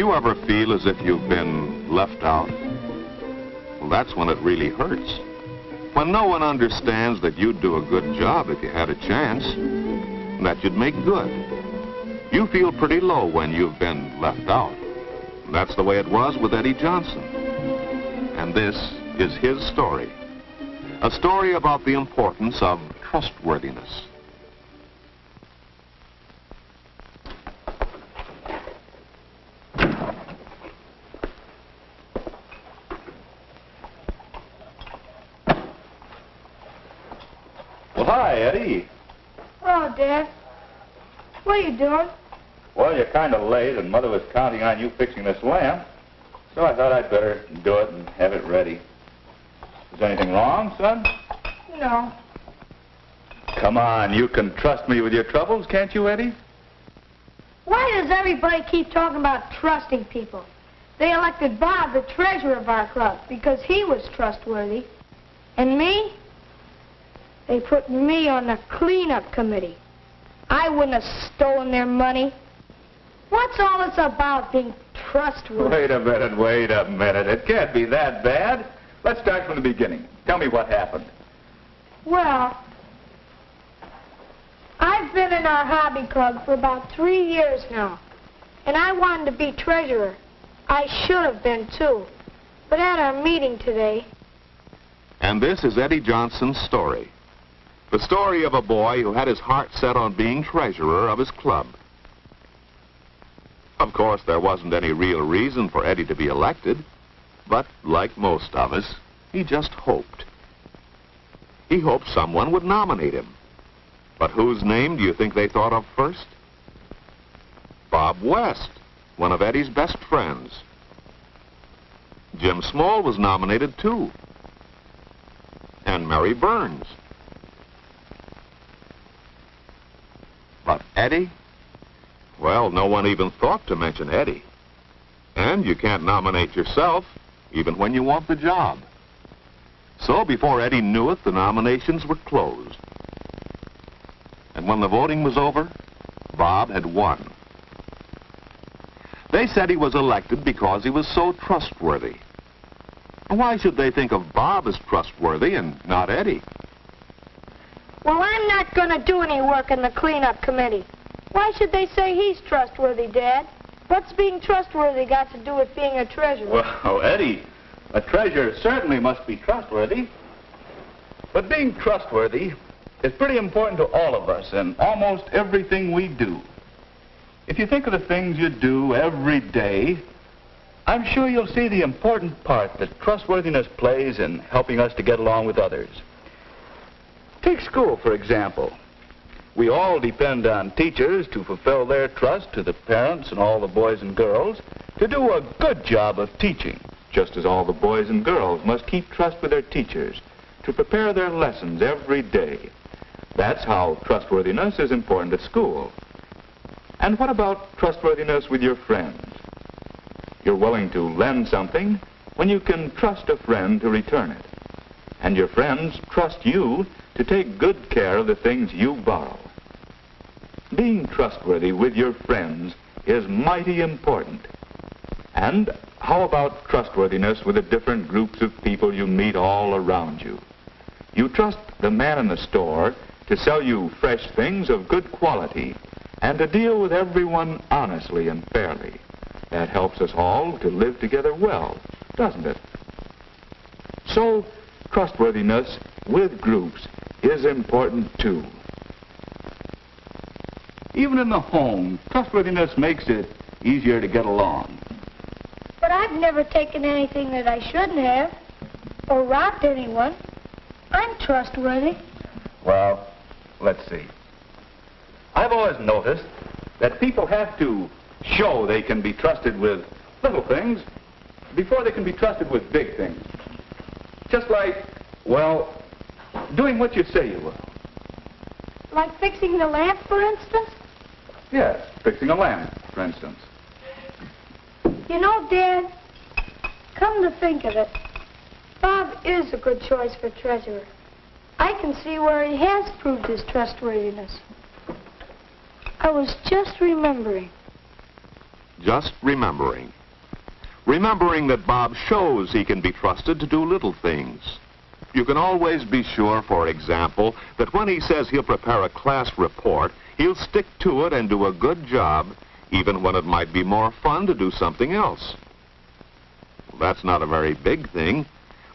you ever feel as if you've been left out? Well, that's when it really hurts. When no one understands that you'd do a good job if you had a chance, that you'd make good. You feel pretty low when you've been left out. That's the way it was with Eddie Johnson. And this is his story. A story about the importance of trustworthiness. Well, hi, Eddie. Hello, Dad. What are you doing? Well, you're kind of late, and Mother was counting on you fixing this lamp, so I thought I'd better do it and have it ready. Is anything wrong, son? No. Come on, you can trust me with your troubles, can't you, Eddie? Why does everybody keep talking about trusting people? They elected Bob the treasurer of our club because he was trustworthy. And me? They put me on the cleanup committee. I wouldn't have stolen their money. What's all this about being trustworthy? Wait a minute. It can't be that bad. Let's start from the beginning. Tell me what happened. Well, I've been in our hobby club for about 3 years now, and I wanted to be treasurer. I should have been, too. But at our meeting today... And this is Eddie Johnson's story. The story of a boy who had his heart set on being treasurer of his club. Of course, there wasn't any real reason for Eddie to be elected, but like most of us, he just hoped. He hoped someone would nominate him. But whose name do you think they thought of first? Bob West, one of Eddie's best friends. Jim Small was nominated too. And Mary Burns. But Eddie? Well, no one even thought to mention Eddie. And you can't nominate yourself, even when you want the job. So before Eddie knew it, the nominations were closed. And when the voting was over, Bob had won. They said he was elected because he was so trustworthy. Why should they think of Bob as trustworthy and not Eddie? Well, I'm not going to do any work in the cleanup committee. Why should they say he's trustworthy, Dad? What's being trustworthy got to do with being a treasurer? Well, Eddie, a treasurer certainly must be trustworthy. But being trustworthy is pretty important to all of us in almost everything we do. If you think of the things you do every day, I'm sure you'll see the important part that trustworthiness plays in helping us to get along with others. Take school, for example. We all depend on teachers to fulfill their trust to the parents and all the boys and girls to do a good job of teaching, just as all the boys and girls must keep trust with their teachers to prepare their lessons every day. That's how trustworthiness is important at school. And what about trustworthiness with your friends? You're willing to lend something when you can trust a friend to return it. And your friends trust you to take good care of the things you borrow. Being trustworthy with your friends is mighty important. And how about trustworthiness with the different groups of people you meet all around you? You trust the man in the store to sell you fresh things of good quality and to deal with everyone honestly and fairly. That helps us all to live together well, doesn't it? So, trustworthiness with groups is important too. Even in the home, trustworthiness makes it easier to get along. But I've never taken anything that I shouldn't have or robbed anyone. I'm trustworthy. Well, let's see. I've always noticed that people have to show they can be trusted with little things before they can be trusted with big things. Just like, well, doing what you say you will. Like fixing the lamp, for instance? Yes, fixing a lamp, for instance. You know, Dad, come to think of it, Bob is a good choice for treasurer. I can see where he has proved his trustworthiness. I was just remembering. Just remembering. remembering that Bob shows he can be trusted to do little things. You can always be sure, for example, that when he says he'll prepare a class report, he'll stick to it and do a good job, even when it might be more fun to do something else. That's not a very big thing,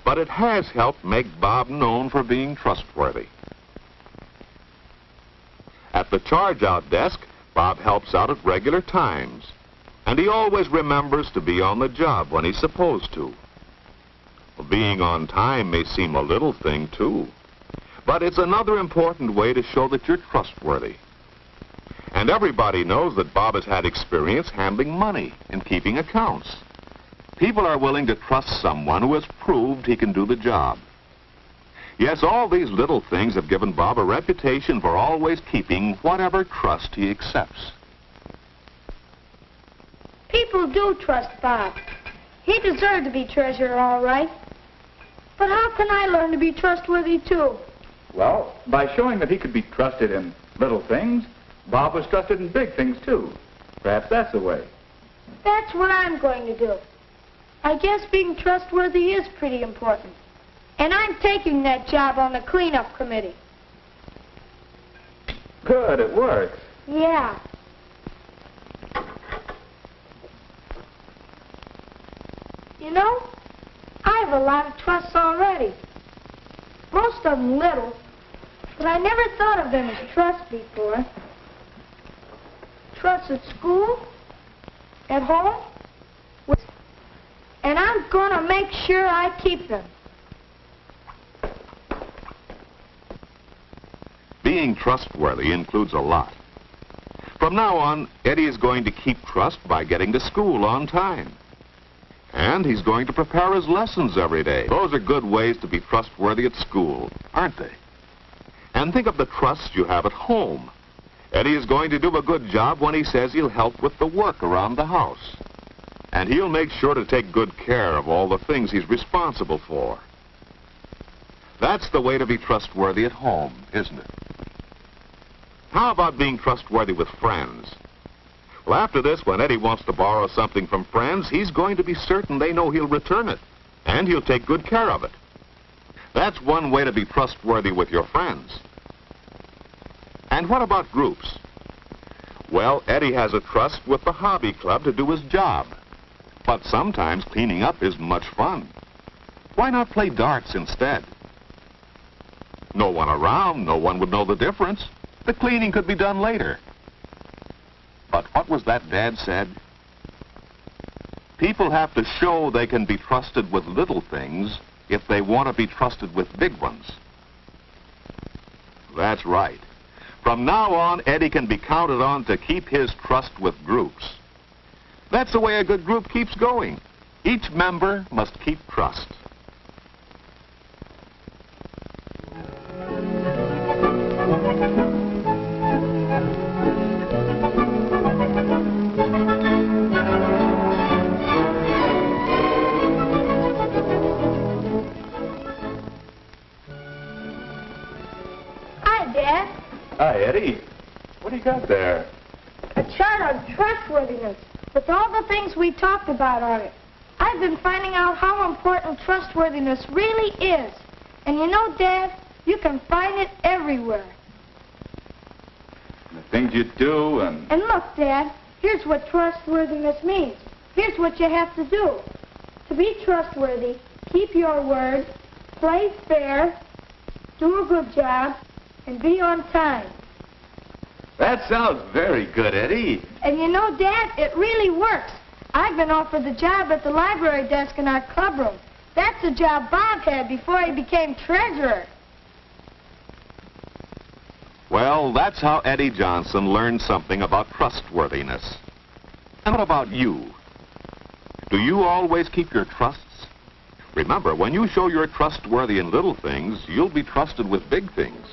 but it has helped make Bob known for being trustworthy. At the charge-out desk, Bob helps out at regular times, and he always remembers to be on the job when he's supposed to. Being on time may seem a little thing, too, but it's another important way to show that you're trustworthy. And everybody knows that Bob has had experience handling money and keeping accounts. People are willing to trust someone who has proved he can do the job. Yes, all these little things have given Bob a reputation for always keeping whatever trust he accepts. People do trust Bob. He deserved to be treasurer, all right. But how can I learn to be trustworthy, too? Well, by showing that he could be trusted in little things, Bob was trusted in big things, too. Perhaps that's the way. That's what I'm going to do. I guess being trustworthy is pretty important. And I'm taking that job on the cleanup committee. Good, it works. Yeah. You know, I have a lot of trusts already. Most of them little, but I never thought of them as trusts before. Trusts at school, at home, and I'm going to make sure I keep them. Being trustworthy includes a lot. From now on, Eddie is going to keep trust by getting to school on time. And he's going to prepare his lessons every day. Those are good ways to be trustworthy at school, aren't they? And think of the trust you have at home. Eddie is going to do a good job when he says he'll help with the work around the house. And he'll make sure to take good care of all the things he's responsible for. That's the way to be trustworthy at home, isn't it? How about being trustworthy with friends? Well, after this, when Eddie wants to borrow something from friends, he's going to be certain they know he'll return it, and he'll take good care of it. That's one way to be trustworthy with your friends. And what about groups? Well, Eddie has a trust with the hobby club to do his job. But sometimes cleaning up isn't much fun. Why not play darts instead? No one around, no one would know the difference. The cleaning could be done later. But what was that Dad said? People have to show they can be trusted with little things if they want to be trusted with big ones. That's right. From now on, Eddie can be counted on to keep his trust with groups. That's the way a good group keeps going. Each member must keep trust. Hi, Eddie. What do you got there? A chart on trustworthiness with all the things we talked about on it. I've been finding out how important trustworthiness really is. And you know, Dad, you can find it everywhere. The things you do and... And look, Dad, here's what trustworthiness means. Here's what you have to do. To be trustworthy, keep your word, play fair, do a good job, and be on time. That sounds very good, Eddie. And you know, Dad, it really works. I've been offered the job at the library desk in our clubroom. That's the job Bob had before he became treasurer. Well, that's how Eddie Johnson learned something about trustworthiness. And what about you? Do you always keep your trusts? Remember, when you show you're trustworthy in little things, you'll be trusted with big things.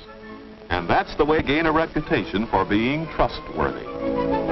And that's the way to gain a reputation for being trustworthy.